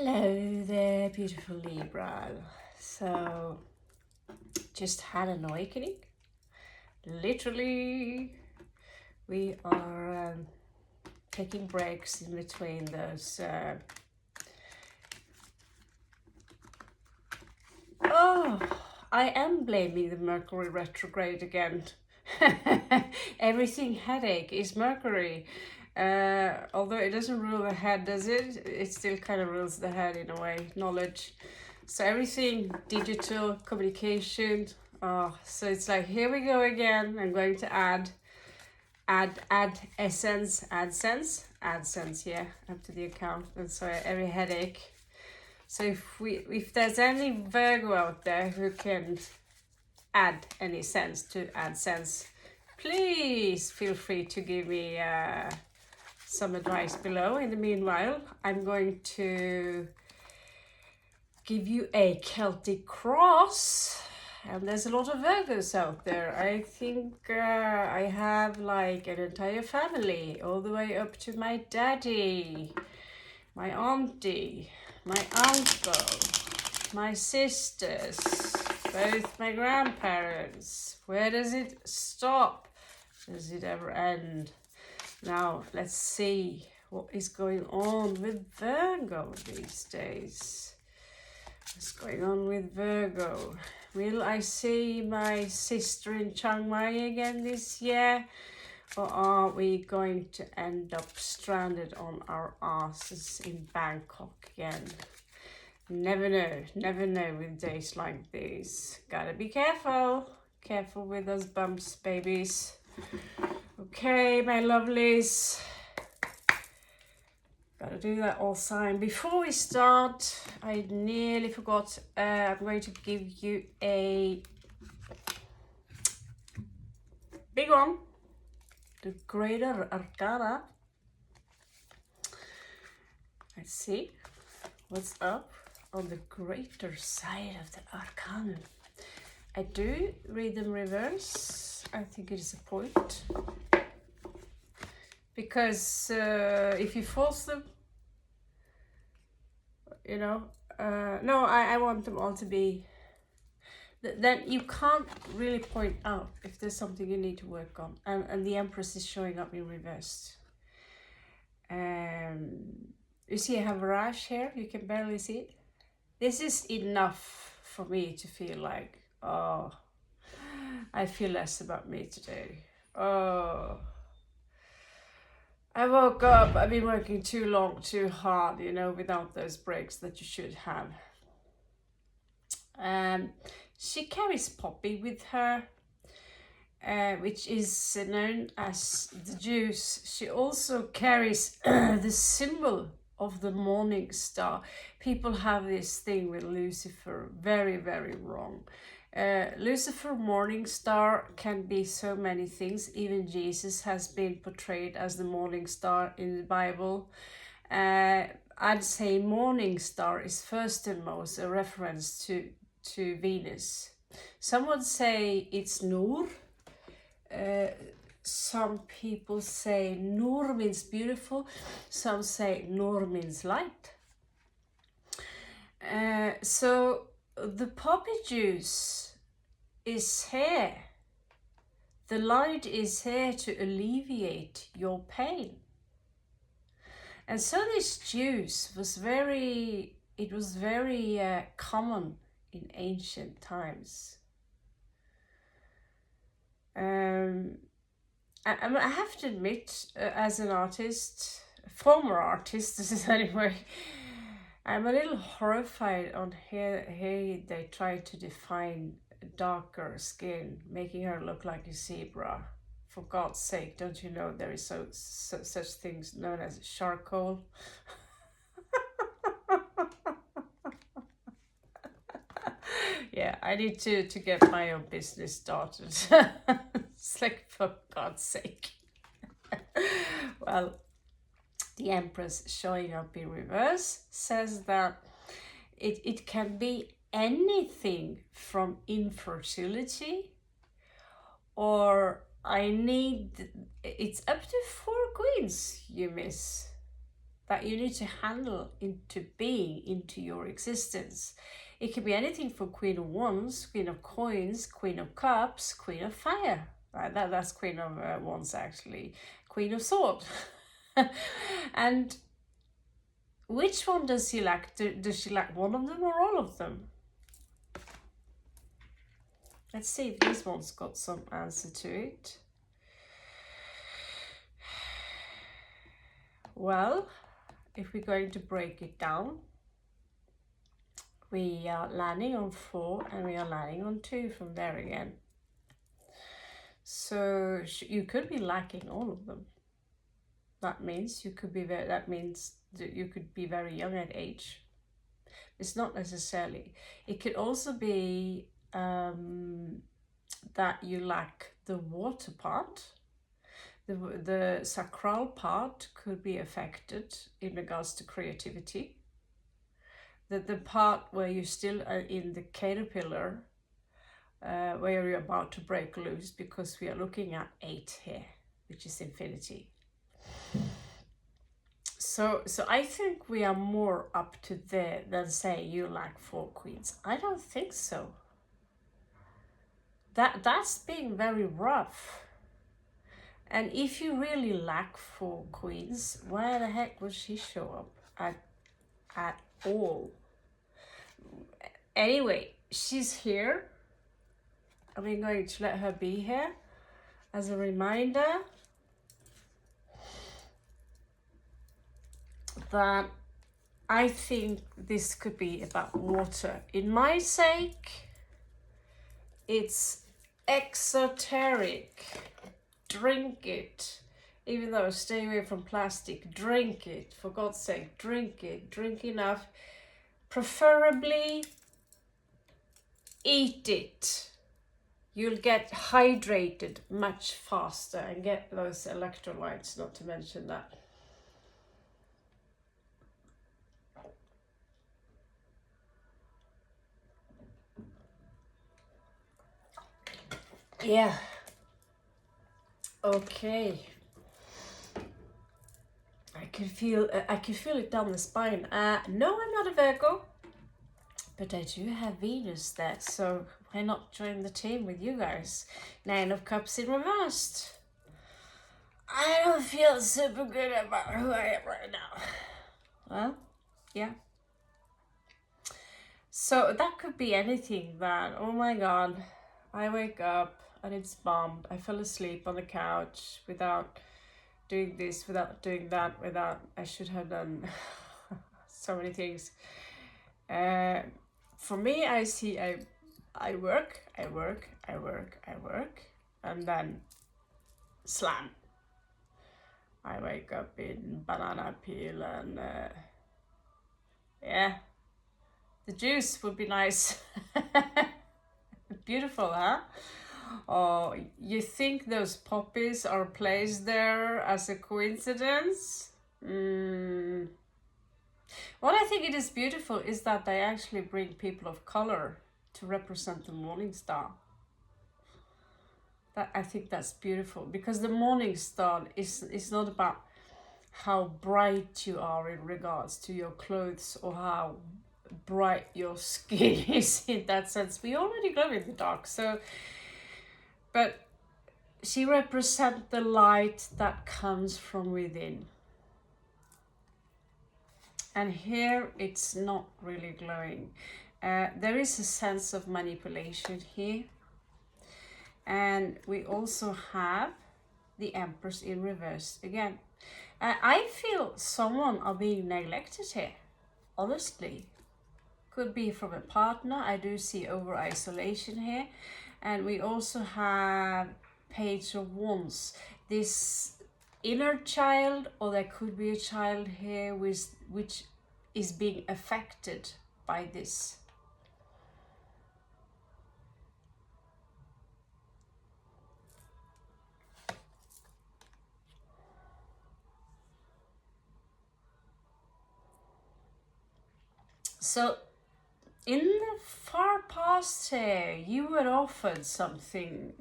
Hello there, beautiful Libra. So, just had an awakening. Literally, we are taking breaks in between those. I am blaming the Mercury retrograde again. Everything headache is Mercury. Although it doesn't rule the head, does it? It still kind of rules the head in a way, knowledge. So everything digital, communication. So it's like, here we go again. I'm going to add essence, AdSense, yeah, up to the account. And so every headache. So if there's any Virgo out there who can add any sense to AdSense, please feel free to give me some advice below. In the meanwhile, I'm going to give you a Celtic cross. And there's a lot of Virgos out there. I think I have like an entire family, all the way up to my daddy, my auntie, my uncle, my sisters, both my grandparents. Where does it stop? Does it ever end? Now, let's see what is going on with Virgo these days. What's going on with Virgo? Will I see my sister in Chiang Mai again this year? Or are we going to end up stranded on our asses in Bangkok again? Never know with days like these. Gotta be careful. Careful with those bumps, babies. Okay, my lovelies. Gotta do that all the time. Before we start, I nearly forgot. I'm going to give you a big one. The Greater Arcana. Let's see what's up on the greater side of the Arcana. I do read them reverse. I think it is a point. Because if you force them, you know, no, I want them all to be, then you can't really point out if there's something you need to work on. And the Empress is showing up in reverse. You see I have a rash here, you can barely see it. This is enough for me to feel like, oh, I feel less about me today. Oh, I woke up, I've been working too long, too hard, you know, without those breaks that you should have. She carries Poppy with her, which is known as the juice. She also carries the symbol of the morning star. People have this thing with Lucifer very, very wrong. Lucifer, morning star, can be so many things. Even Jesus has been portrayed as the morning star in the Bible. I'd say morning star is first and most a reference to Venus. Some would say it's Nur. Some people say Nur means beautiful. Some say Nur means light. So the poppy juice is here. The light is here to alleviate your pain. And so this juice was very common in ancient times. I have to admit, as an artist, former artist anyway, I'm a little horrified on here they try to define darker skin, making her look like a zebra. For God's sake, don't you know there is such things known as charcoal? Yeah, I need to get my own business started. It's like, for God's sake. Well, the Empress showing up in reverse says that it can be anything from infertility, or it's up to 4 queens you miss. that you need to handle into being, into your existence. It could be anything from Queen of Wands, Queen of Coins, Queen of Cups, Queen of Fire. That's Queen of Wands actually. Queen of Swords. And which one does she like? Does she like one of them or all of them? Let's see if this one's got some answer to it. Well, if we're going to break it down, we are landing on 4 and we are landing on 2 from there again. So you could be lacking all of them. That means you could be very, that means that you could be very young at age. It's not necessarily. It could also be that you lack the water part. The sacral part could be affected in regards to creativity. The part where you're still in the caterpillar, where you're about to break loose, because we are looking at 8 here, which is infinity. So I think we are more up to there than say you lack 4 queens. I don't think so. That's being very rough. And if you really lack 4 queens, why the heck would she show up at all? Anyway, she's here. And we're going to let her be here as a reminder that I think this could be about water. In my sake, it's exoteric. Drink it. Even though stay away from plastic, drink it. For God's sake, drink it. Drink enough. Preferably eat it. You'll get hydrated much faster and get those electrolytes, not to mention that. Yeah. Okay. I can feel it down the spine. No, I'm not a Virgo, but I do have Venus there, so why not join the team with you guys? 9 of Cups in reversed. I don't feel super good about who I am right now. Well, yeah. So that could be anything that, oh my God, I wake up and it's bombed. I fell asleep on the couch without doing this, without doing that, I should have done so many things. For me, I see I work, and then slam. I wake up in banana peel and yeah, the juice would be nice. Beautiful, huh? Oh, you think those poppies are placed there as a coincidence? What I think it is beautiful is that they actually bring people of color to represent the morning star. I think that's beautiful, because the morning star is not about how bright you are in regards to your clothes or how bright your skin is in that sense. We already glow in the dark, so, but she represents the light that comes from within. And here it's not really glowing. There is a sense of manipulation here. And we also have the Empress in reverse again. I feel someone are being neglected here, honestly. Could be from a partner. I do see over isolation here. And we also have Page of Wands. This inner child, or there could be a child here which is being affected by this. So in the far past here, you were offered something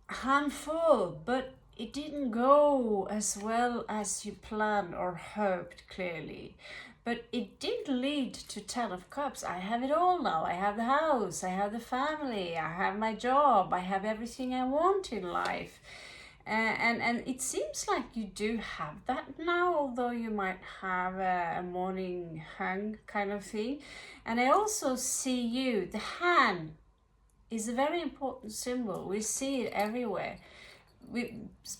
handful, but it didn't go as well as you planned or hoped, clearly. But it did lead to 10 of Cups. I have it all now. I have the house, I have the family, I have my job, I have everything I want in life. And it seems like you do have that now, although you might have a morning hung kind of thing. And I also see you, the hand is a very important symbol. We see it everywhere.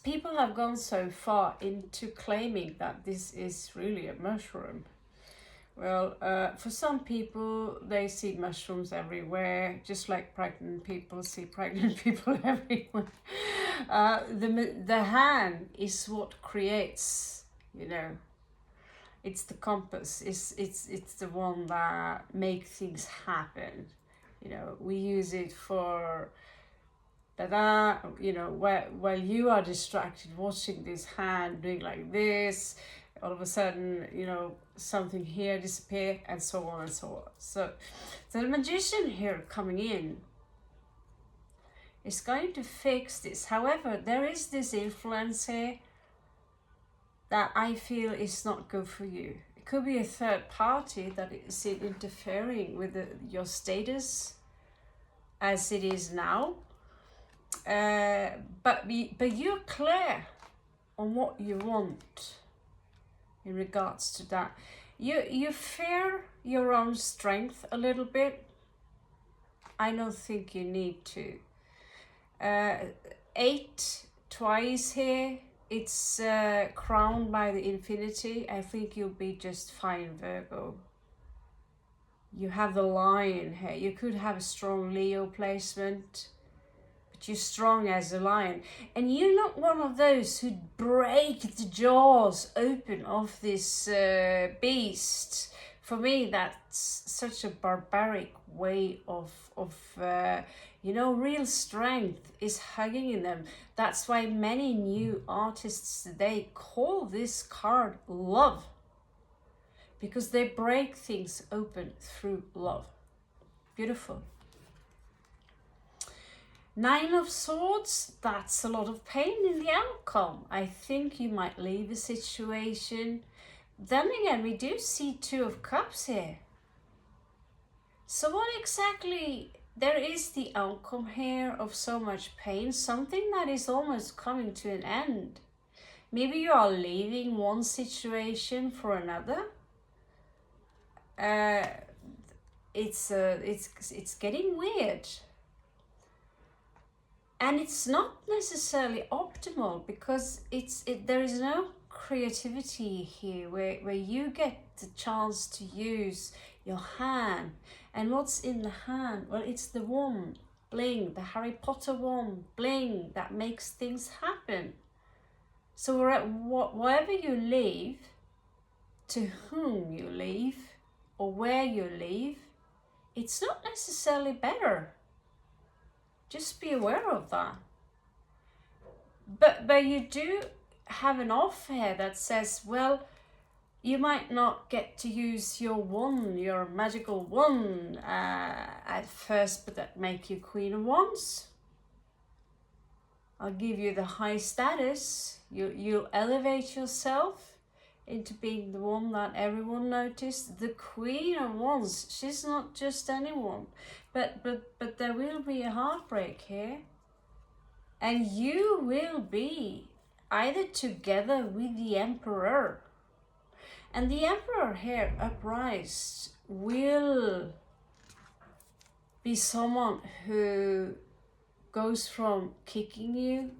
People have gone so far into claiming that this is really a mushroom. Well, for some people, they see mushrooms everywhere, just like pregnant people see pregnant people everywhere. The hand is what creates, you know, it's the compass, it's the one that makes things happen. You know, we use it for you know, while you are distracted watching this hand doing like this, all of a sudden, you know, something here disappear, and so on and so on. So the magician here coming in is going to fix this. However, there is this influence here that I feel is not good for you. It could be a third party that is interfering with your status as it is now. But you're clear on what you want in regards to that. You fear your own strength a little bit. I don't think you need to. 8 twice here. It's crowned by the infinity. I think you'll be just fine, Virgo. You have the lion here. You could have a strong Leo placement, but you're strong as a lion. And you're not one of those who break the jaws open of this beast. For me, that's such a barbaric way of you know, real strength is hugging in them. That's why many new artists today call this card love, because they break things open through love. Beautiful. 9 of Swords, that's a lot of pain in the outcome. I think you might leave a situation. Then again, we do see 2 of Cups here. So what exactly, there is the outcome here of so much pain, something that is almost coming to an end. Maybe you are leaving one situation for another. It's getting weird. And it's not necessarily optimal, because there is no creativity here where you get the chance to use your hand. And what's in the hand? Well, it's the wand, bling, the Harry Potter wand, bling, that makes things happen. So wherever you leave, to whom you leave, or where you leave, it's not necessarily better. Just be aware of that. But you do have an offer here that says, well, you might not get to use your wand, your magical wand at first, but that make you Queen of Wands. I'll give you the high status. You'll elevate yourself into being the one that everyone noticed. The Queen of Wands, she's not just anyone. But there will be a heartbreak here. And you will be either together with the Emperor. And the Emperor here, upraised, will be someone who goes from kicking you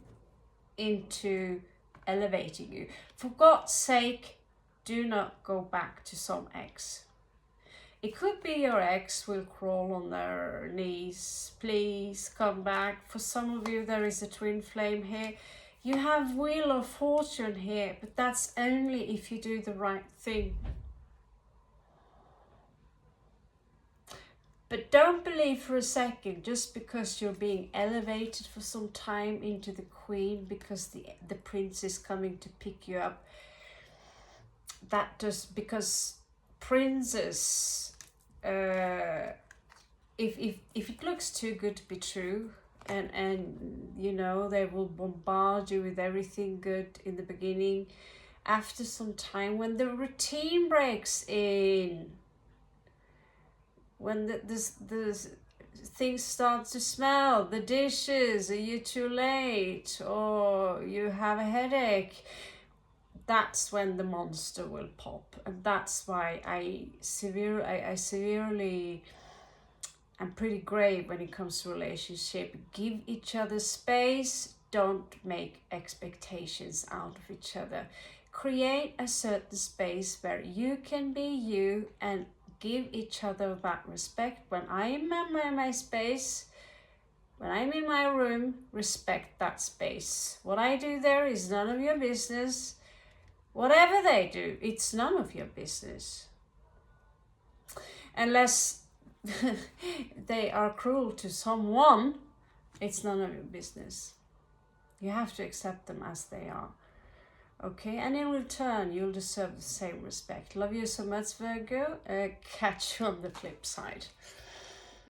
into elevating you. For God's sake, do not go back to some ex. It could be your ex will crawl on their knees. Please come back. For some of you, there is a twin flame here. You have Wheel of Fortune here, but that's only if you do the right thing. But don't believe for a second, just because you're being elevated for some time into the Queen, because the Prince is coming to pick you up. That just because princes, if it looks too good to be true, and you know, they will bombard you with everything good in the beginning. After some time, when the routine breaks in, when the things start to smell, the dishes, are you too late, or you have a headache, that's when the monster will pop. And that's why I severely am pretty grave when it comes to relationship. Give each other space. Don't make expectations out of each other. Create a certain space where you can be you and give each other that respect. When I am in my space, when I'm in my room, respect that space. What I do there is none of your business. Whatever they do, it's none of your business. Unless they are cruel to someone, it's none of your business. You have to accept them as they are. Okay, and in return, you'll deserve the same respect. Love you so much, Virgo. Catch you on the flip side.